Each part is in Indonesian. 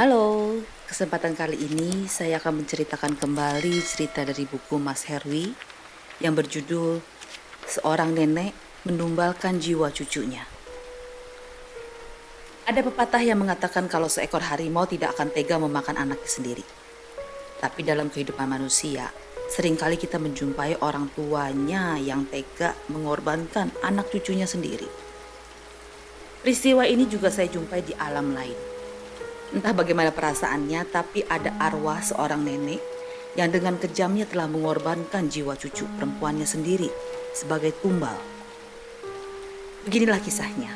Halo, kesempatan kali ini saya akan menceritakan kembali cerita dari buku Mas Herwi yang berjudul Seorang Nenek Menumbalkan Jiwa Cucunya. Ada pepatah yang mengatakan kalau seekor harimau tidak akan tega memakan anaknya sendiri. Tapi dalam kehidupan manusia, seringkali kita menjumpai orang tuanya yang tega mengorbankan anak cucunya sendiri. Peristiwa ini juga saya jumpai di alam lain. Entah bagaimana perasaannya, tapi ada arwah seorang nenek yang dengan kejamnya telah mengorbankan jiwa cucu perempuannya sendiri sebagai tumbal. Beginilah kisahnya.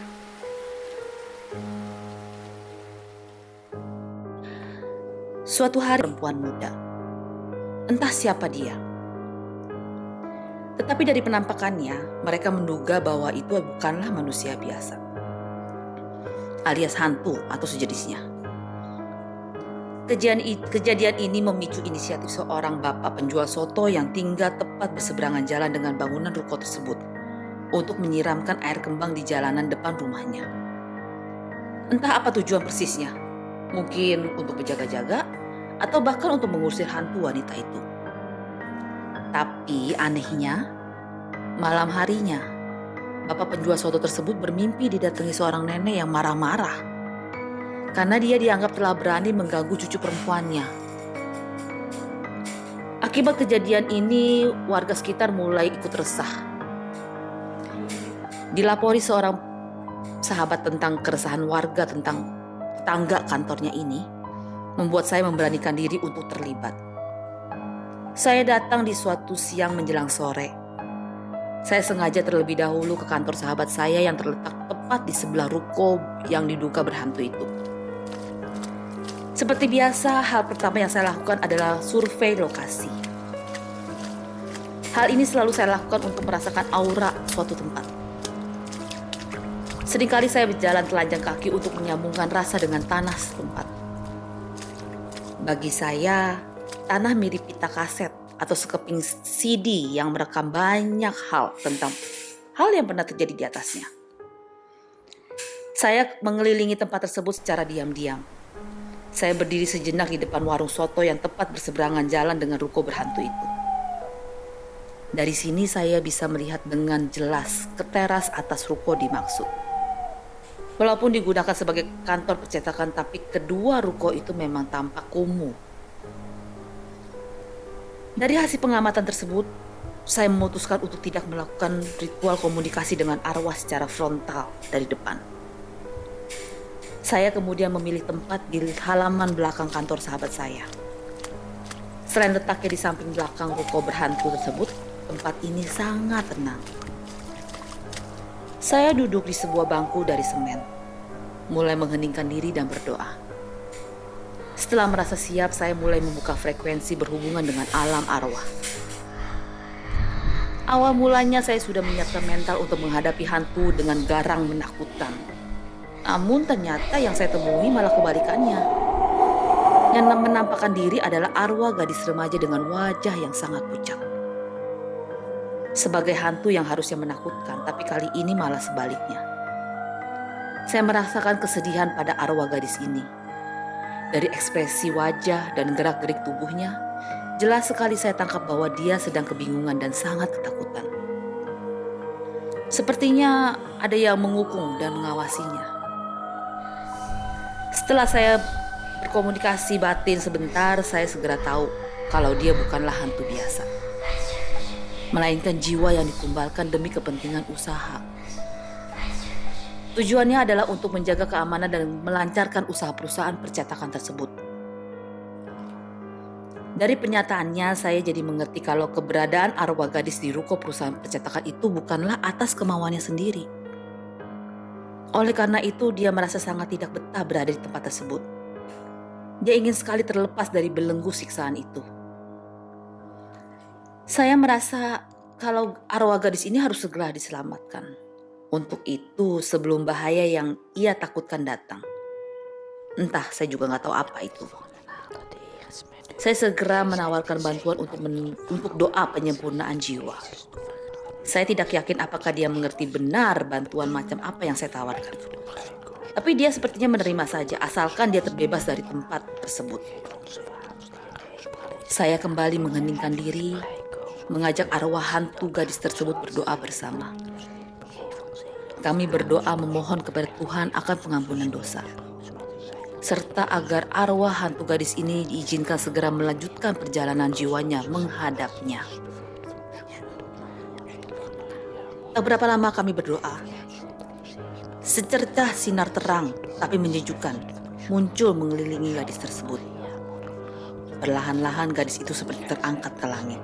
Suatu hari perempuan muda, entah siapa dia. Tetapi dari penampakannya, mereka menduga bahwa itu bukanlah manusia biasa, alias hantu atau sejenisnya. Kejadian ini memicu inisiatif seorang bapak penjual soto yang tinggal tepat berseberangan jalan dengan bangunan ruko tersebut untuk menyiramkan air kembang di jalanan depan rumahnya. Entah apa tujuan persisnya, mungkin untuk berjaga-jaga atau bahkan untuk mengusir hantu wanita itu. Tapi anehnya, malam harinya, bapak penjual soto tersebut bermimpi didatangi seorang nenek yang marah-marah karena dia dianggap telah berani mengganggu cucu perempuannya. Akibat kejadian ini, warga sekitar mulai ikut resah. Dilapori seorang sahabat tentang keresahan warga tentang tangga kantornya ini, membuat saya memberanikan diri untuk terlibat. Saya datang di suatu siang menjelang sore. Saya sengaja terlebih dahulu ke kantor sahabat saya yang terletak tepat di sebelah ruko yang diduga berhantu itu. Seperti biasa, hal pertama yang saya lakukan adalah survei lokasi. Hal ini selalu saya lakukan untuk merasakan aura suatu tempat. Seringkali saya berjalan telanjang kaki untuk menyambungkan rasa dengan tanah setempat. Bagi saya, tanah mirip pita kaset atau sekeping CD yang merekam banyak hal tentang hal yang pernah terjadi di atasnya. Saya mengelilingi tempat tersebut secara diam-diam. Saya berdiri sejenak di depan warung soto yang tepat berseberangan jalan dengan ruko berhantu itu. Dari sini saya bisa melihat dengan jelas ke teras atas ruko dimaksud. Walaupun digunakan sebagai kantor percetakan, tapi kedua ruko itu memang tampak kumuh. Dari hasil pengamatan tersebut, saya memutuskan untuk tidak melakukan ritual komunikasi dengan arwah secara frontal dari depan. Saya kemudian memilih tempat di halaman belakang kantor sahabat saya. Selain letaknya di samping belakang ruko berhantu tersebut, tempat ini sangat tenang. Saya duduk di sebuah bangku dari semen, mulai mengheningkan diri dan berdoa. Setelah merasa siap, saya mulai membuka frekuensi berhubungan dengan alam arwah. Awal mulanya saya sudah menyiapkan mental untuk menghadapi hantu dengan garang menakutkan. Namun ternyata yang saya temui malah kebalikannya. Yang menampakkan diri adalah arwah gadis remaja dengan wajah yang sangat pucat. Sebagai hantu yang harusnya menakutkan, tapi kali ini malah sebaliknya. Saya merasakan kesedihan pada arwah gadis ini. Dari ekspresi wajah dan gerak-gerik tubuhnya, jelas sekali saya tangkap bahwa dia sedang kebingungan dan sangat ketakutan. Sepertinya ada yang mengukung dan mengawasinya. Setelah saya berkomunikasi batin sebentar, saya segera tahu kalau dia bukanlah hantu biasa, melainkan jiwa yang ditumbalkan demi kepentingan usaha. Tujuannya adalah untuk menjaga keamanan dan melancarkan usaha perusahaan percetakan tersebut. Dari pernyataannya, saya jadi mengerti kalau keberadaan arwah gadis di ruko perusahaan percetakan itu bukanlah atas kemauannya sendiri. Oleh karena itu, dia merasa sangat tidak betah berada di tempat tersebut. Dia ingin sekali terlepas dari belenggu siksaan itu. Saya merasa kalau arwah gadis ini harus segera diselamatkan. Untuk itu, sebelum bahaya yang ia takutkan datang. Entah, saya juga nggak tahu apa itu. Saya segera menawarkan bantuan untuk doa penyempurnaan jiwa. Saya tidak yakin apakah dia mengerti benar bantuan macam apa yang saya tawarkan. Tapi dia sepertinya menerima saja, asalkan dia terbebas dari tempat tersebut. Saya kembali mengheningkan diri, mengajak arwah hantu gadis tersebut berdoa bersama. Kami berdoa memohon kepada Tuhan akan pengampunan dosa, serta agar arwah hantu gadis ini diizinkan segera melanjutkan perjalanan jiwanya menghadapnya. Tak berapa lama kami berdoa. Secercah sinar terang tapi menyejukkan muncul mengelilingi gadis tersebut. Perlahan-lahan gadis itu seperti terangkat ke langit.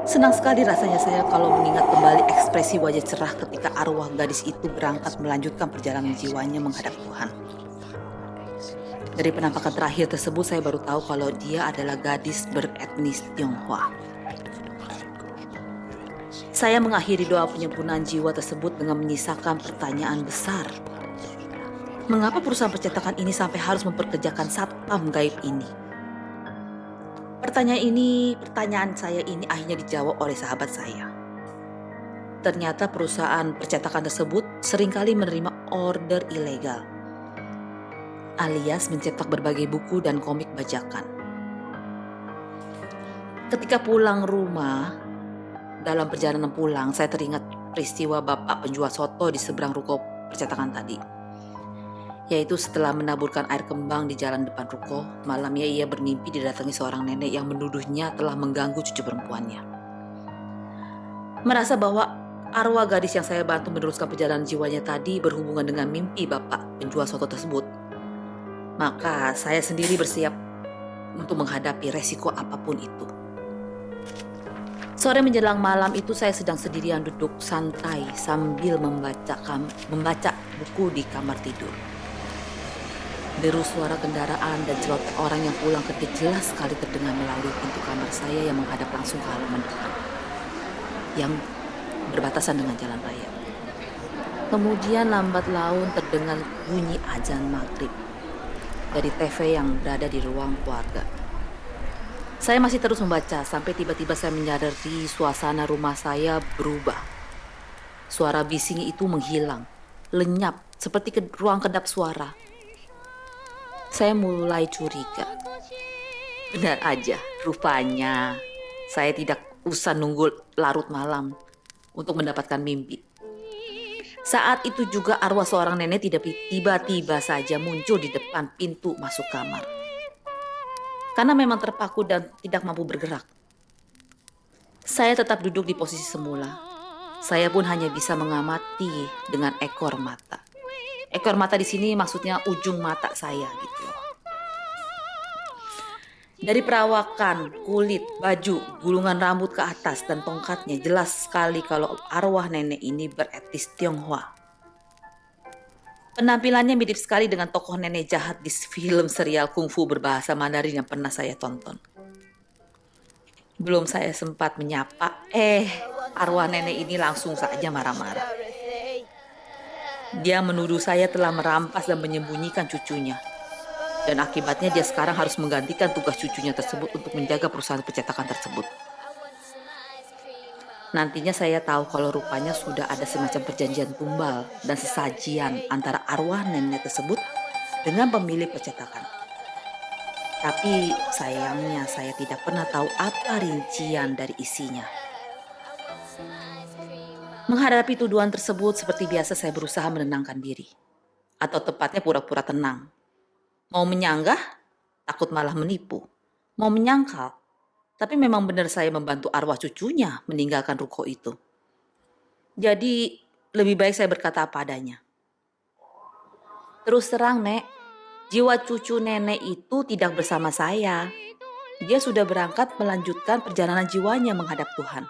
Senang sekali rasanya saya kalau mengingat kembali ekspresi wajah cerah ketika arwah gadis itu berangkat melanjutkan perjalanan jiwanya menghadap Tuhan. Dari penampakan terakhir tersebut saya baru tahu kalau dia adalah gadis beretnis Tionghoa. Saya mengakhiri doa penyempurnaan jiwa tersebut dengan menyisakan pertanyaan besar. Mengapa perusahaan percetakan ini sampai harus memperkerjakan satpam gaib ini? Pertanyaan saya ini akhirnya dijawab oleh sahabat saya. Ternyata perusahaan percetakan tersebut seringkali menerima order ilegal, alias mencetak berbagai buku dan komik bajakan. Ketika pulang rumah, dalam perjalanan pulang, saya teringat peristiwa bapak penjual soto di seberang ruko percetakan tadi. Yaitu setelah menaburkan air kembang di jalan depan ruko, malamnya ia bermimpi didatangi seorang nenek yang menuduhnya telah mengganggu cucu perempuannya. Merasa bahwa arwah gadis yang saya bantu meneruskan perjalanan jiwanya tadi berhubungan dengan mimpi bapak penjual soto tersebut, maka saya sendiri bersiap untuk menghadapi resiko apapun itu. Sore menjelang malam itu saya sedang sendirian duduk santai sambil membaca buku di kamar tidur. Deru suara kendaraan dan celoteh orang yang pulang kerja jelas sekali terdengar melalui pintu kamar saya yang menghadap langsung ke halaman depan, yang berbatasan dengan jalan raya. Kemudian lambat laun terdengar bunyi azan maghrib dari TV yang berada di ruang keluarga. Saya masih terus membaca sampai tiba-tiba saya menyadari suasana rumah saya berubah. Suara bising itu menghilang, lenyap seperti ruang kedap suara. Saya mulai curiga. Benar aja, rupanya saya tidak usah nunggu larut malam untuk mendapatkan mimpi. Saat itu juga arwah seorang nenek tiba-tiba saja muncul di depan pintu masuk kamar. Karena memang terpaku dan tidak mampu bergerak, saya tetap duduk di posisi semula. Saya pun hanya bisa mengamati dengan ekor mata. Ekor mata di sini maksudnya ujung mata saya gitu. Dari perawakan, kulit, baju, gulungan rambut ke atas dan tongkatnya jelas sekali kalau arwah nenek ini beretnis Tionghoa. Penampilannya mirip sekali dengan tokoh nenek jahat di film serial kungfu berbahasa Mandarin yang pernah saya tonton. Belum saya sempat menyapa, arwah nenek ini langsung saja marah-marah. Dia menuduh saya telah merampas dan menyembunyikan cucunya. Dan akibatnya dia sekarang harus menggantikan tugas cucunya tersebut untuk menjaga perusahaan percetakan tersebut. Nantinya saya tahu kalau rupanya sudah ada semacam perjanjian tumbal dan sesajian antara arwah nenek tersebut dengan pemilik percetakan. Tapi sayangnya saya tidak pernah tahu apa rincian dari isinya. Menghadapi tuduhan tersebut seperti biasa saya berusaha menenangkan diri. Atau tepatnya pura-pura tenang. Mau menyanggah, takut malah menipu. Mau menyangkal, tapi memang benar saya membantu arwah cucunya meninggalkan ruko itu. Jadi lebih baik saya berkata apa adanya. Terus terang, Nek, jiwa cucu nenek itu tidak bersama saya. Dia sudah berangkat melanjutkan perjalanan jiwanya menghadap Tuhan.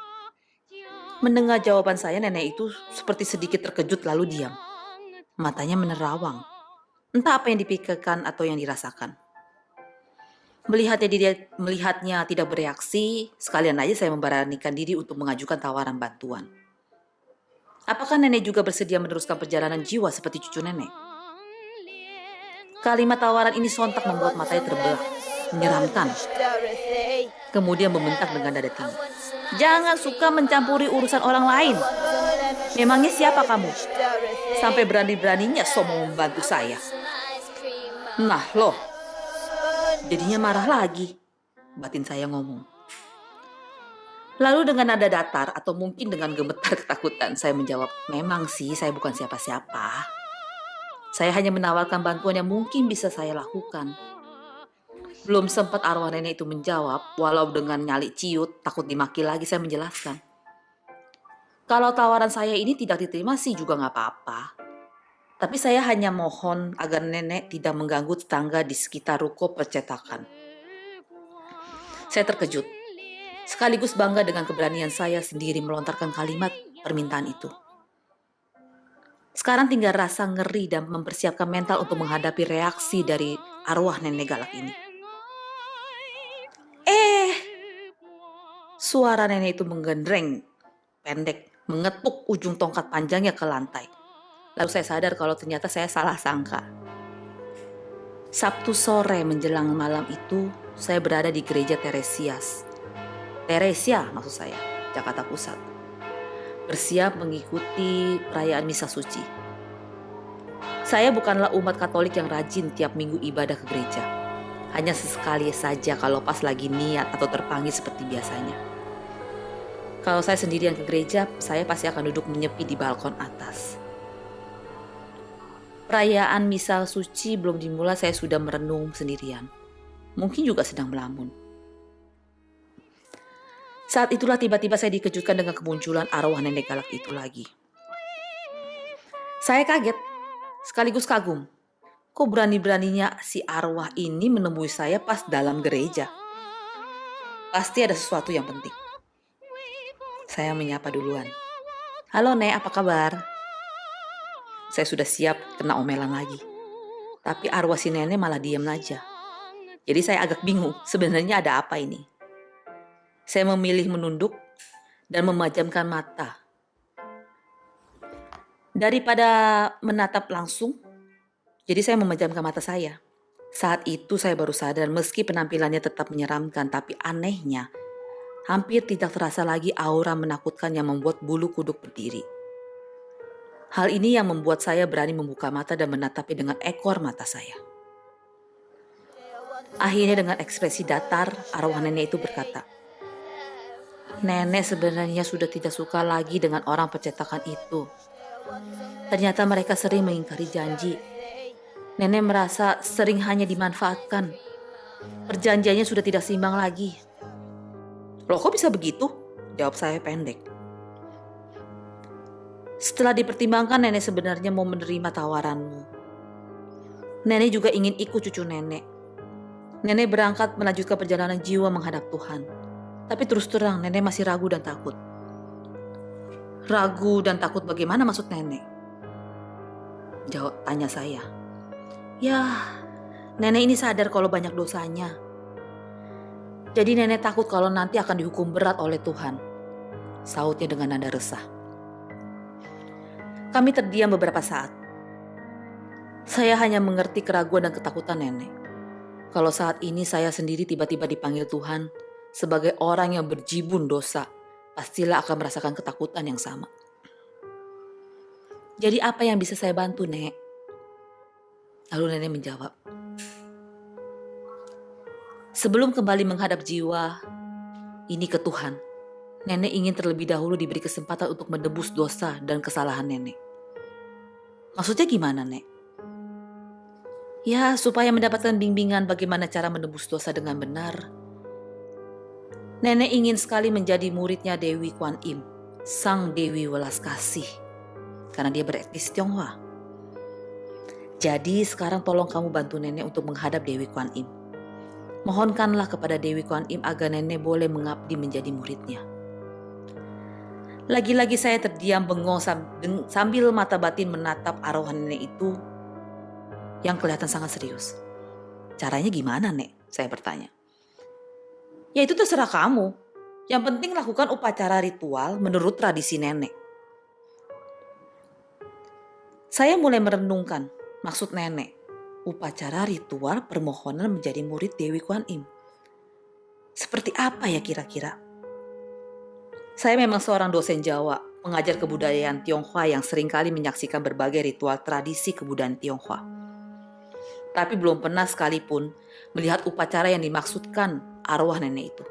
Mendengar jawaban saya, nenek itu seperti sedikit terkejut lalu diam. Matanya menerawang. Entah apa yang dipikirkan atau yang dirasakan. Melihatnya tidak bereaksi, sekalian aja saya memberanikan diri untuk mengajukan tawaran bantuan. Apakah nenek juga bersedia meneruskan perjalanan jiwa seperti cucu nenek? Kalimat tawaran ini sontak membuat matanya terbelah, menyeramkan. Kemudian membentak dengan nada tinggi. Jangan suka mencampuri urusan orang lain. Memangnya siapa kamu? Sampai berani-beraninya mau membantu saya. Nah loh, jadinya marah lagi. Batin saya ngomong. Lalu dengan nada datar atau mungkin dengan gemetar ketakutan, saya menjawab, memang sih saya bukan siapa-siapa. Saya hanya menawarkan bantuan yang mungkin bisa saya lakukan. Belum sempat arwah nenek itu menjawab, walau dengan nyali ciut, takut dimaki lagi, saya menjelaskan. Kalau tawaran saya ini tidak diterima sih juga gak apa-apa. Tapi saya hanya mohon agar nenek tidak mengganggu tetangga di sekitar ruko percetakan. Saya terkejut, sekaligus bangga dengan keberanian saya sendiri melontarkan kalimat permintaan itu. Sekarang tinggal rasa ngeri dan mempersiapkan mental untuk menghadapi reaksi dari arwah nenek galak ini. Suara nenek itu menggendreng, pendek, mengetuk ujung tongkat panjangnya ke lantai. Lalu saya sadar kalau ternyata saya salah sangka. Sabtu sore menjelang malam itu, saya berada di gereja Teresia maksud saya, Jakarta Pusat. Bersiap mengikuti perayaan misa suci. Saya bukanlah umat Katolik yang rajin tiap minggu ibadah ke gereja. Hanya sesekali saja kalau pas lagi niat atau terpanggil seperti biasanya. Kalau saya sendirian ke gereja, saya pasti akan duduk menyepi di balkon atas. Perayaan misa suci belum dimulai, saya sudah merenung sendirian. Mungkin juga sedang melamun. Saat itulah tiba-tiba saya dikejutkan dengan kemunculan arwah nenek galak itu lagi. Saya kaget, sekaligus kagum. Kok berani-beraninya si arwah ini menemui saya pas dalam gereja? Pasti ada sesuatu yang penting. Saya menyapa duluan. Halo Nek, apa kabar? Saya sudah siap kena omelan lagi. Tapi arwah si nenek malah diam aja. Jadi saya agak bingung, sebenarnya ada apa ini? Saya memilih menunduk dan memejamkan mata. Daripada menatap langsung, jadi saya memejamkan mata saya. Saat itu saya baru sadar meski penampilannya tetap menyeramkan, tapi anehnya, hampir tidak terasa lagi aura menakutkan yang membuat bulu kuduk berdiri. Hal ini yang membuat saya berani membuka mata dan menatapnya dengan ekor mata saya. Akhirnya dengan ekspresi datar, arwah nenek itu berkata, nenek sebenarnya sudah tidak suka lagi dengan orang percetakan itu. Ternyata mereka sering mengingkari janji. Nenek merasa sering hanya dimanfaatkan. Perjanjiannya sudah tidak seimbang lagi. Loh kok bisa begitu? Jawab saya pendek. Setelah dipertimbangkan, nenek sebenarnya mau menerima tawaranmu. Nenek juga ingin ikut cucu nenek. Nenek berangkat melanjutkan perjalanan jiwa menghadap Tuhan. Tapi terus terang nenek masih ragu dan takut. Ragu dan takut bagaimana maksud nenek? Tanya saya. Ya, nenek ini sadar kalau banyak dosanya. Jadi nenek takut kalau nanti akan dihukum berat oleh Tuhan. Sautnya dengan nada resah. Kami terdiam beberapa saat. Saya hanya mengerti keraguan dan ketakutan nenek. Kalau saat ini saya sendiri tiba-tiba dipanggil Tuhan sebagai orang yang berjibun dosa, pastilah akan merasakan ketakutan yang sama. Jadi apa yang bisa saya bantu, Nek? Lalu nenek menjawab, sebelum kembali menghadap jiwa ini ke Tuhan, nenek ingin terlebih dahulu diberi kesempatan untuk menebus dosa dan kesalahan nenek. Maksudnya gimana, Nek? Ya, supaya mendapatkan bimbingan bagaimana cara menebus dosa dengan benar. Nenek ingin sekali menjadi muridnya Dewi Kwan Im, sang Dewi Welas Kasih, karena dia beretnis Tionghoa. Jadi sekarang tolong kamu bantu nenek untuk menghadap Dewi Kwan Im. Mohonkanlah kepada Dewi Kwan Im agar nenek boleh mengabdi menjadi muridnya. Lagi-lagi saya terdiam bengong sambil mata batin menatap arwah nenek itu yang kelihatan sangat serius. Caranya gimana, Nek? Saya bertanya. Ya itu terserah kamu. Yang penting lakukan upacara ritual menurut tradisi nenek. Saya mulai merenungkan maksud nenek. Upacara ritual permohonan menjadi murid Dewi Kwan Im. Seperti apa ya kira-kira? Saya memang seorang dosen Jawa, pengajar kebudayaan Tionghoa yang seringkali menyaksikan berbagai ritual tradisi kebudayaan Tionghoa. Tapi belum pernah sekalipun melihat upacara yang dimaksudkan arwah nenek itu.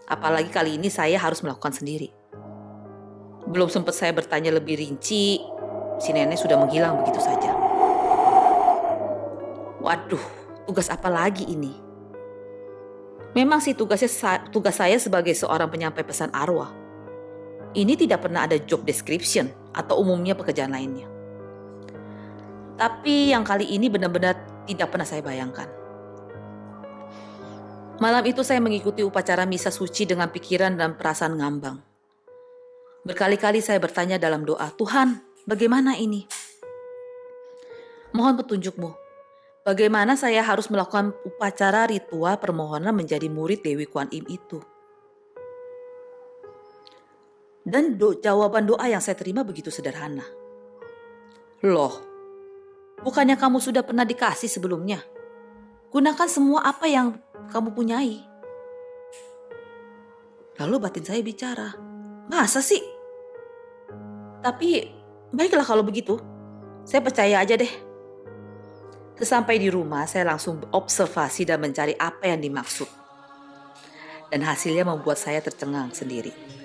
Apalagi kali ini saya harus melakukan sendiri. Belum sempat saya bertanya lebih rinci, si nenek sudah menghilang begitu saja. Waduh, tugas apa lagi ini? Memang sih tugas saya sebagai seorang penyampai pesan arwah. Ini tidak pernah ada job description atau umumnya pekerjaan lainnya. Tapi yang kali ini benar-benar tidak pernah saya bayangkan. Malam itu saya mengikuti upacara misa suci dengan pikiran dan perasaan ngambang. Berkali-kali saya bertanya dalam doa, Tuhan, bagaimana ini? Mohon petunjukmu. Bagaimana saya harus melakukan upacara ritual permohonan menjadi murid Dewi Kuan Im itu? Dan jawaban doa yang saya terima begitu sederhana. Loh, bukannya kamu sudah pernah dikasih sebelumnya? Gunakan semua apa yang kamu punyai. Lalu batin saya bicara, masa sih? Tapi baiklah kalau begitu, saya percaya aja deh. Sesampai di rumah saya langsung observasi dan mencari apa yang dimaksud. Dan hasilnya membuat saya tercengang sendiri.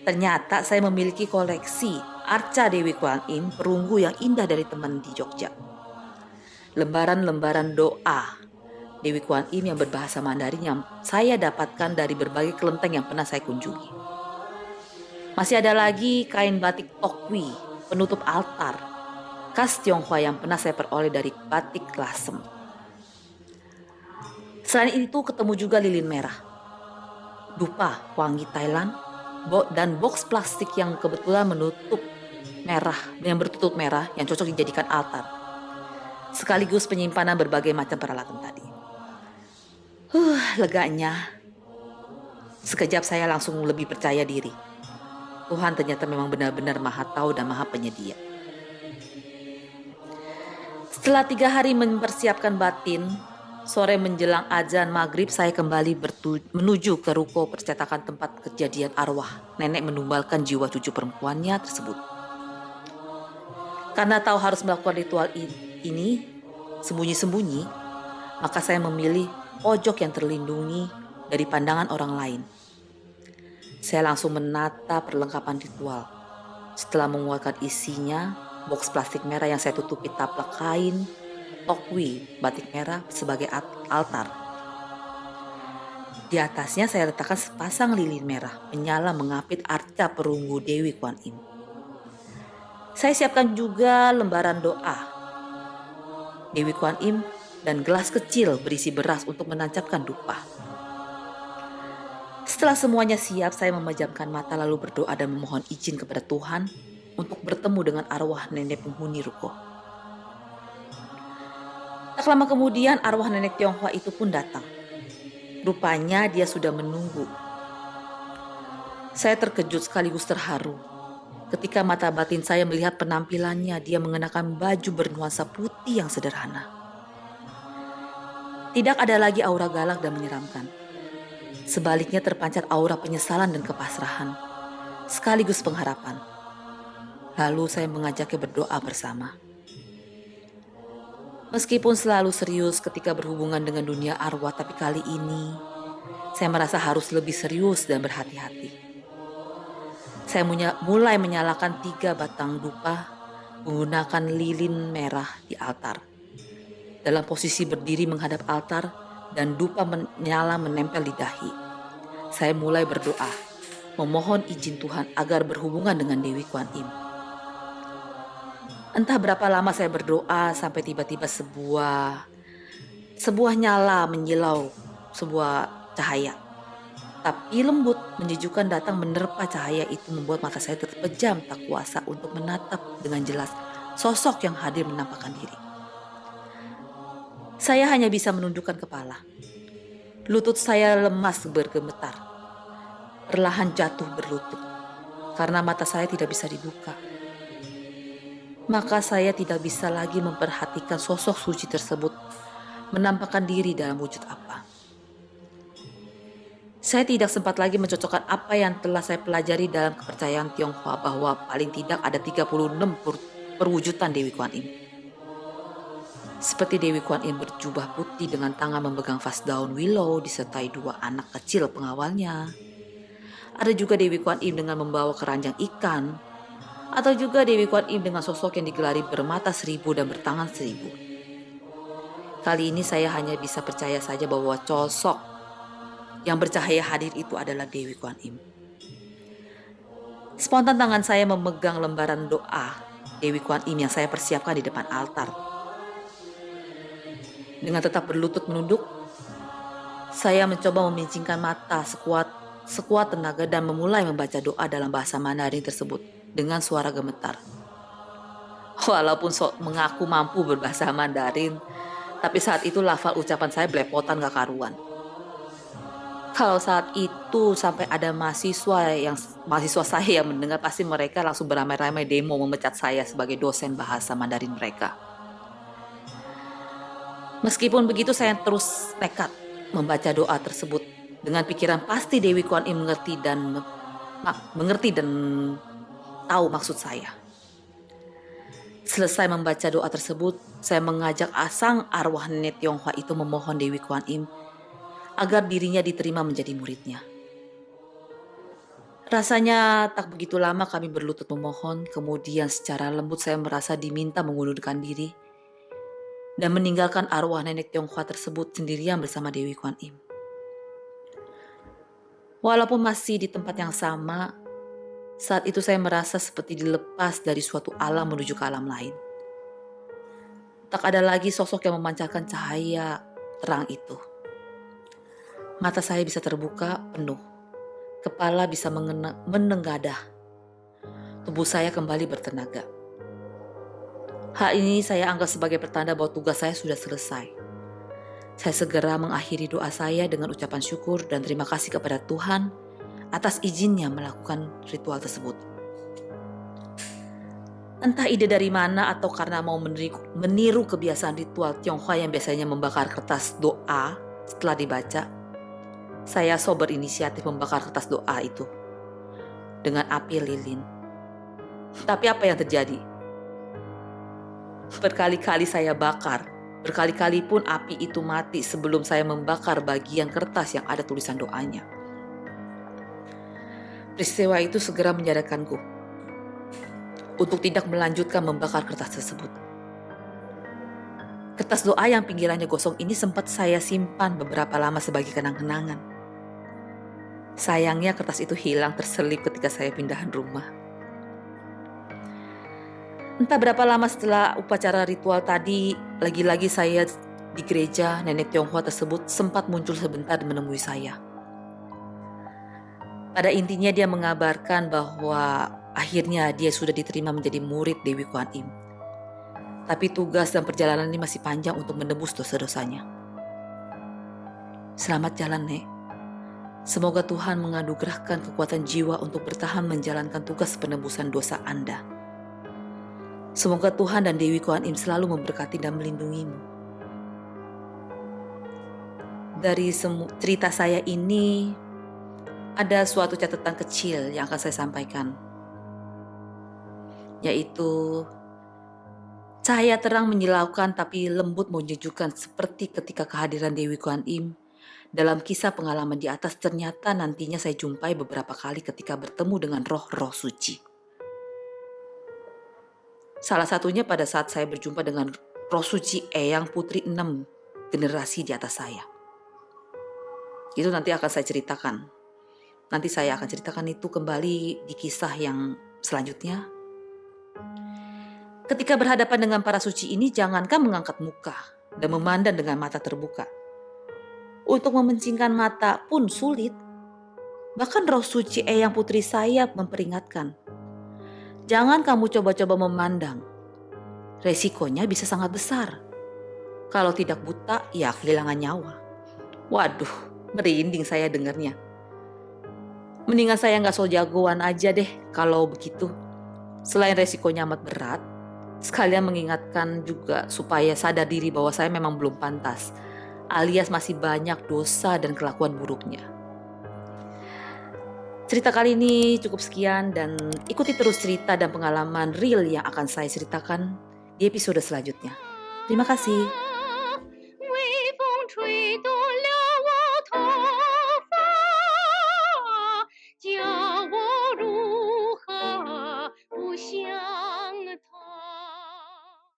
Ternyata saya memiliki koleksi arca Dewi Kuan Im perunggu yang indah dari teman di Jogja. Lembaran-lembaran doa Dewi Kuan Im yang berbahasa Mandarin yang saya dapatkan dari berbagai kelenteng yang pernah saya kunjungi. Masih ada lagi kain batik tokwi, penutup altar, khas Tionghoa yang pernah saya peroleh dari batik Lasem. Selain itu ketemu juga lilin merah, dupa wangi Thailand, dan box plastik yang kebetulan bertutup merah yang cocok dijadikan altar. Sekaligus penyimpanan berbagai macam peralatan tadi. Leganya. Sekejap saya langsung lebih percaya diri. Tuhan ternyata memang benar-benar maha tahu dan maha penyedia. Setelah 3 hari mempersiapkan batin, sore menjelang azan maghrib saya kembali menuju ke ruko percetakan tempat kejadian arwah nenek menumbalkan jiwa cucu perempuannya tersebut. Karena tahu harus melakukan ritual ini sembunyi-sembunyi, maka saya memilih pojok yang terlindungi dari pandangan orang lain. Saya langsung menata perlengkapan ritual. Setelah mengeluarkan isinya, box plastik merah yang saya tutupi taplak kain, tokwi, batik merah sebagai altar. Di atasnya saya letakkan sepasang lilin merah menyala mengapit arca perunggu Dewi Kuan Im. Saya siapkan juga lembaran doa Dewi Kuan Im dan gelas kecil berisi beras untuk menancapkan dupa. Setelah semuanya siap, saya memejamkan mata lalu berdoa dan memohon izin kepada Tuhan untuk bertemu dengan arwah nenek penghuni ruko. Tak lama kemudian arwah nenek Tionghoa itu pun datang. Rupanya dia sudah menunggu. Saya terkejut sekaligus terharu ketika mata batin saya melihat penampilannya. Dia mengenakan baju bernuansa putih yang sederhana. Tidak ada lagi aura galak dan menyeramkan. Sebaliknya terpancar aura penyesalan dan kepasrahan, sekaligus pengharapan. Lalu saya mengajaknya berdoa bersama. Meskipun selalu serius ketika berhubungan dengan dunia arwah, tapi kali ini saya merasa harus lebih serius dan berhati-hati. Saya mulai menyalakan 3 batang dupa menggunakan lilin merah di altar. Dalam posisi berdiri menghadap altar, dan dupa menyala menempel di dahi. Saya mulai berdoa, memohon izin Tuhan agar berhubungan dengan Dewi Kuan Im. Entah berapa lama saya berdoa sampai tiba-tiba sebuah nyala menyilau, sebuah cahaya. Tapi lembut menyejukkan datang menerpa cahaya itu membuat mata saya terpejam tak kuasa untuk menatap dengan jelas sosok yang hadir menampakkan diri. Saya hanya bisa menundukkan kepala. Lutut saya lemas bergemetar. Perlahan jatuh berlutut karena mata saya tidak bisa dibuka. Maka saya tidak bisa lagi memperhatikan sosok suci tersebut menampakkan diri dalam wujud apa. Saya tidak sempat lagi mencocokkan apa yang telah saya pelajari dalam kepercayaan Tionghoa bahwa paling tidak ada 36 perwujudan Dewi Kuan Im. Seperti Dewi Kuan Im berjubah putih dengan tangan memegang vas daun willow disertai 2 anak kecil pengawalnya. Ada juga Dewi Kuan Im dengan membawa keranjang ikan. Atau juga Dewi Kuan Im dengan sosok yang digelari bermata 1000 dan bertangan 1000. Kali ini saya hanya bisa percaya saja bahwa sosok yang bercahaya hadir itu adalah Dewi Kuan Im. Spontan tangan saya memegang lembaran doa Dewi Kuan Im yang saya persiapkan di depan altar. Dengan tetap berlutut menunduk, saya mencoba memincingkan mata sekuat tenaga dan memulai membaca doa dalam bahasa Mandarin tersebut dengan suara gemetar. Walaupun mengaku mampu berbahasa Mandarin, tapi saat itu lafal ucapan saya belepotan gak karuan. Kalau saat itu sampai ada mahasiswa saya yang mendengar, pasti mereka langsung beramai-ramai demo memecat saya sebagai dosen bahasa Mandarin mereka. Meskipun begitu saya terus nekat membaca doa tersebut dengan pikiran pasti Dewi Kuan Im mengerti dan tahu maksud saya. Selesai membaca doa tersebut, saya mengajak sang arwah nenek Tionghoa itu memohon Dewi Kuan Im agar dirinya diterima menjadi muridnya. Rasanya tak begitu lama kami berlutut memohon, kemudian secara lembut saya merasa diminta mengundurkan diri dan meninggalkan arwah nenek Tionghoa tersebut sendirian bersama Dewi Kuan Im. Walaupun masih di tempat yang sama, saat itu saya merasa seperti dilepas dari suatu alam menuju ke alam lain. Tak ada lagi sosok yang memancarkan cahaya terang itu. Mata saya bisa terbuka penuh, kepala bisa menengadah, tubuh saya kembali bertenaga. Hal ini saya anggap sebagai pertanda bahwa tugas saya sudah selesai. Saya segera mengakhiri doa saya dengan ucapan syukur dan terima kasih kepada Tuhan atas izinnya melakukan ritual tersebut. Entah ide dari mana atau karena mau meniru kebiasaan ritual Tionghoa yang biasanya membakar kertas doa setelah dibaca, saya berinisiatif membakar kertas doa itu dengan api lilin. Tapi apa yang terjadi? Berkali-kali saya bakar, berkali-kali pun api itu mati sebelum saya membakar bagian kertas yang ada tulisan doanya. Peristiwa itu segera menyadarkanku untuk tidak melanjutkan membakar kertas tersebut. Kertas doa yang pinggirannya gosong ini sempat saya simpan beberapa lama sebagai kenang-kenangan. Sayangnya kertas itu hilang terselip ketika saya pindahan rumah. Entah berapa lama setelah upacara ritual tadi, lagi-lagi saya di gereja, nenek Tionghoa tersebut sempat muncul sebentar menemui saya. Pada intinya dia mengabarkan bahwa akhirnya dia sudah diterima menjadi murid Dewi Kuan Im. Tapi tugas dan perjalanan ini masih panjang untuk menebus dosa-dosanya. Selamat jalan, Nek. Semoga Tuhan menganugerahkan kekuatan jiwa untuk bertahan menjalankan tugas penebusan dosa Anda. Semoga Tuhan dan Dewi Kuan Im selalu memberkati dan melindungimu. Dari cerita saya ini, ada suatu catatan kecil yang akan saya sampaikan, yaitu cahaya terang menyilaukan tapi lembut menyejukkan seperti ketika kehadiran Dewi Kuan Im dalam kisah pengalaman di atas ternyata nantinya saya jumpai beberapa kali ketika bertemu dengan roh-roh suci. Salah satunya pada saat saya berjumpa dengan roh suci Eyang Putri 6 generasi di atas saya. Itu nanti akan saya ceritakan. Nanti saya akan ceritakan itu kembali di kisah yang selanjutnya. Ketika berhadapan dengan para suci ini, jangankan mengangkat muka dan memandang dengan mata terbuka. Untuk memencingkan mata pun sulit. Bahkan roh suci Eyang Putri saya memperingatkan, jangan kamu coba-coba memandang. Resikonya bisa sangat besar. Kalau tidak buta, ya kehilangan nyawa. Waduh, merinding saya dengarnya. Mendingan saya gak so jagoan aja deh kalau begitu. Selain resikonya amat berat, sekalian mengingatkan juga supaya sadar diri bahwa saya memang belum pantas, alias masih banyak dosa dan kelakuan buruknya. Cerita kali ini cukup sekian dan ikuti terus cerita dan pengalaman real yang akan saya ceritakan di episode selanjutnya. Terima kasih.